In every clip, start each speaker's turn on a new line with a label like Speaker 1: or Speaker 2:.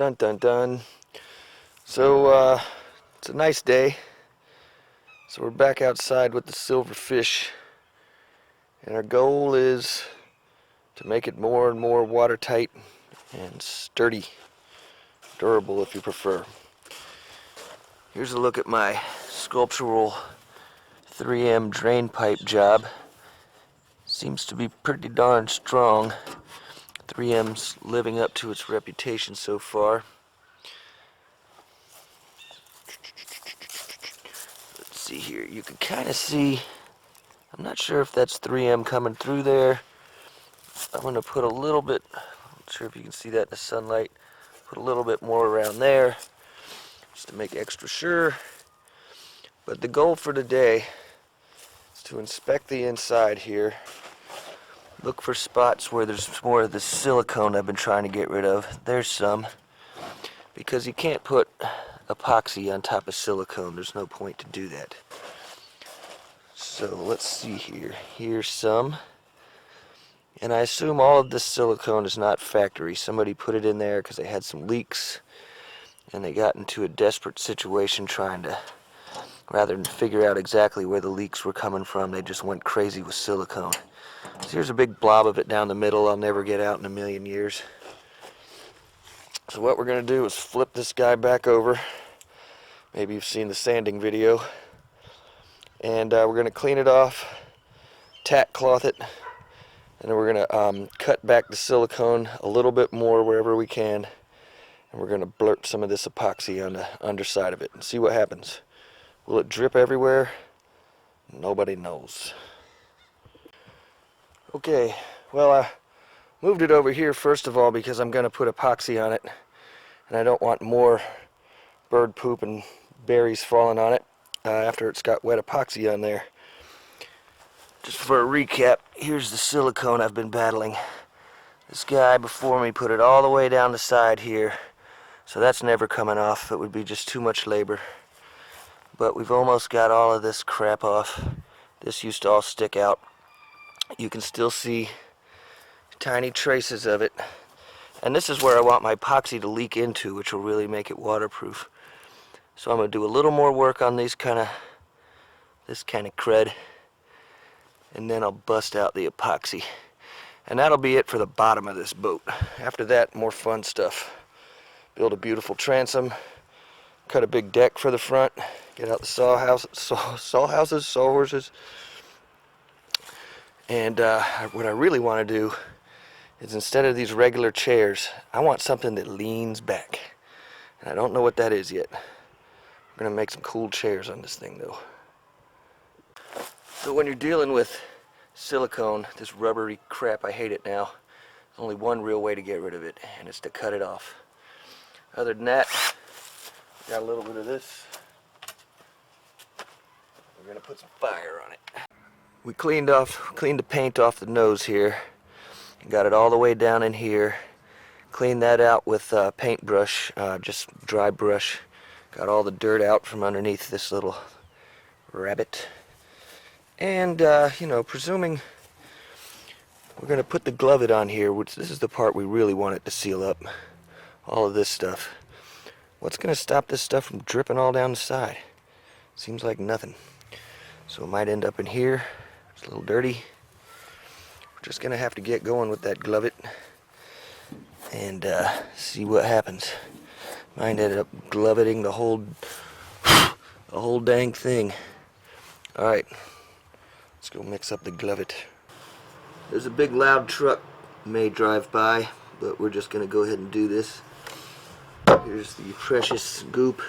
Speaker 1: Dun dun dun. So it's a nice day. So we're back outside with the silverfish, and our goal is to make it more and more watertight and sturdy, durable if you prefer. Here's a look at my sculptural 3M drain pipe job. Seems to be pretty darn strong. 3M's living up to its reputation so far. Let's see here, you can kind of see, I'm not sure if that's 3M coming through there. I'm going to put a little bit, not sure if you can see that in the sunlight, put a little bit more around there just to make extra sure. But the goal for today is to inspect the inside here. Look for spots where there's more of the silicone I've been trying to get rid of. There's some. Because you can't put epoxy on top of silicone. There's no point to do that. So let's see here. Here's some. And I assume all of this silicone is not factory. Somebody put it in there because they had some leaks. And they got into a desperate situation trying to, rather than figure out exactly where the leaks were coming from, they just went crazy with silicone. So here's a big blob of it down the middle I'll never get out in a million years. So what we're going to do is flip this guy back over. Maybe you've seen the sanding video. And we're going to clean it off, tack cloth it, and then we're going to cut back the silicone a little bit more wherever we can. And we're going to blurt some of this epoxy on the underside of it and see what happens. Will it drip everywhere? Nobody knows. Okay, well, I moved it over here first of all because I'm going to put epoxy on it, and I don't want more bird poop and berries falling on it after it's got wet epoxy on there. Just for a recap, here's the silicone I've been battling. This guy before me put it all the way down the side here, so that's never coming off. It would be just too much labor. But we've almost got all of this crap off. This used to all stick out. You can still see tiny traces of it. And this is where I want my epoxy to leak into, which will really make it waterproof. So I'm going to do a little more work on this kind of crud. And then I'll bust out the epoxy. And that'll be it for the bottom of this boat. After that, more fun stuff. Build a beautiful transom. Cut a big deck for the front. Get out the saw horses. And what I really want to do is, instead of these regular chairs, I want something that leans back. And I don't know what that is yet. We're going to make some cool chairs on this thing though. So when you're dealing with silicone, this rubbery crap, I hate it now. There's only one real way to get rid of it, and it's to cut it off. Other than that, got a little bit of this. We're going to put some fire on it. We cleaned the paint off the nose here. Got it all the way down in here. Cleaned that out with a paintbrush, just dry brush. Got all the dirt out from underneath this little rabbit. And, you know, presuming we're going to put the Gluvit on here, which this is the part we really want it to seal up. All of this stuff. What's going to stop this stuff from dripping all down the side? Seems like nothing. So it might end up in here. It's a little dirty. We're just going to have to get going with that Gluvit and see what happens. Might end up Gluviting the whole dang thing. Alright, let's go mix up the Gluvit. There's a big loud truck may drive by, but we're just going to go ahead and do this. Here's the precious goop.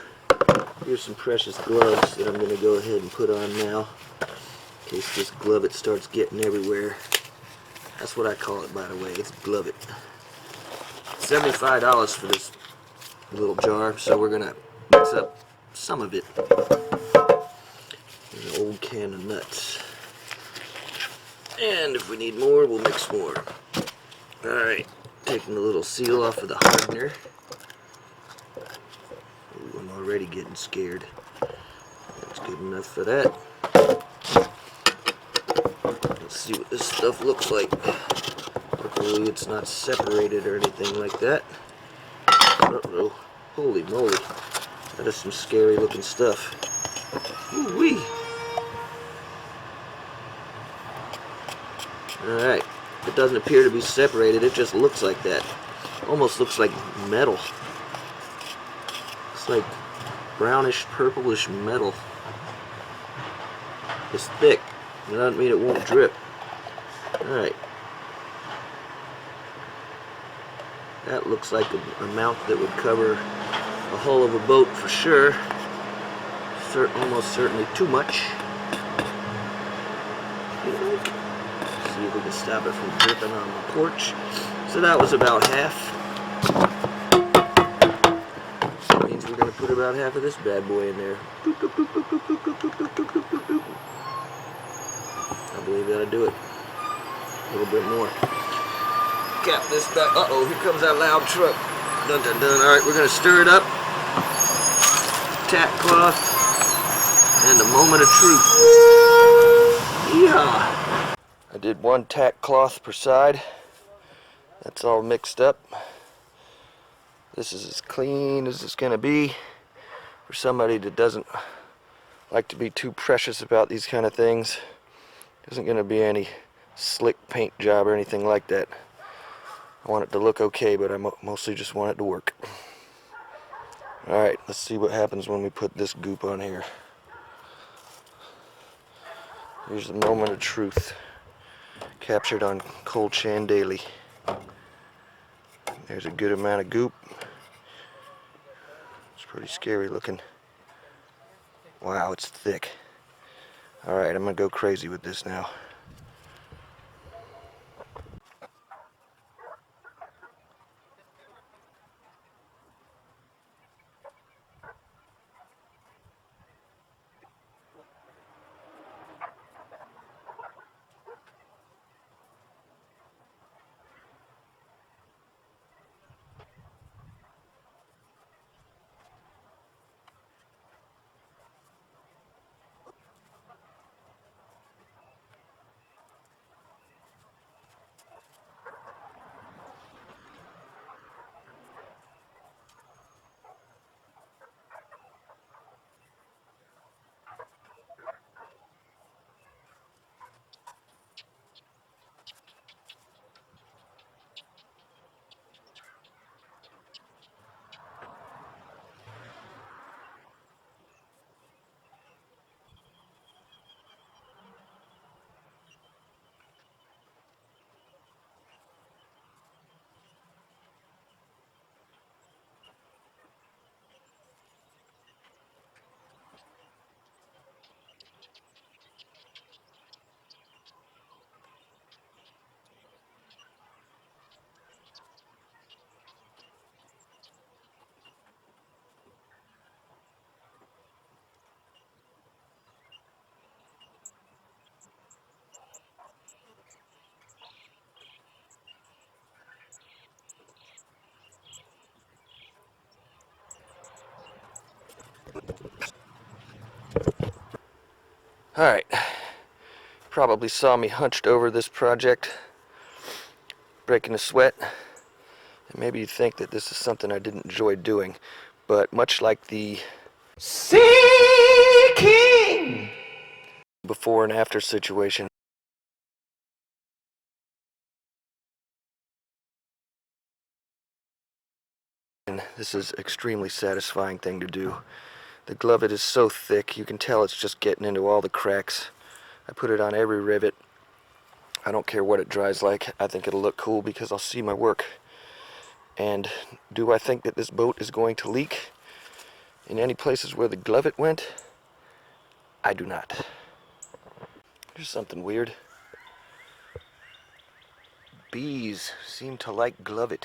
Speaker 1: Here's some precious gloves that I'm going to go ahead and put on now, in case this Gluvit starts getting everywhere. That's what I call it, by the way. It's Gluvit. $75 for this little jar, so we're going to mix up some of it. There's an old can of nuts. And if we need more, we'll mix more. Alright, taking the little seal off of the hardener. Ooh, I'm already getting scared. That's good enough for that. Let's see what this stuff looks like. Hopefully it's not separated or anything like that. Uh-oh. Holy moly. That is some scary looking stuff. Ooh-wee. Alright. It doesn't appear to be separated. It just looks like that. Almost looks like metal. It's like brownish, purplish metal. It's thick. That doesn't mean it won't drip. Alright. That looks like an amount that would cover the hull of a boat for sure. Almost certainly too much. See if we can stop it from dripping on the porch. So that was about half. That means we're going to put about half of this bad boy in there. I believe that'll do it. A little bit more. Cap this back. Uh-oh, here comes that loud truck. Dun dun dun. Alright, we're going to stir it up. Tack cloth. And a moment of truth. Yeah. I did one tack cloth per side. That's all mixed up. This is as clean as it's going to be for somebody that doesn't like to be too precious about these kind of things. Isn't going to be any slick paint job or anything like that. I want it to look okay, but I mostly just want it to work. Alright, let's see what happens when we put this goop on here. Here's the moment of truth. Captured on cold chandelier. There's a good amount of goop. It's pretty scary looking. Wow, it's thick. Alright, I'm gonna go crazy with this now. Alright, probably saw me hunched over this project, breaking a sweat. And maybe you think that this is something I didn't enjoy doing, but much like the Sea King before and after situation, this is an extremely satisfying thing to do. The Gluvit is so thick, you can tell it's just getting into all the cracks. I put it on every rivet. I don't care what it dries like. I think it'll look cool because I'll see my work. And do I think that this boat is going to leak in any places where the Gluvit went? I do not. Here's something weird. Bees seem to like Gluvit.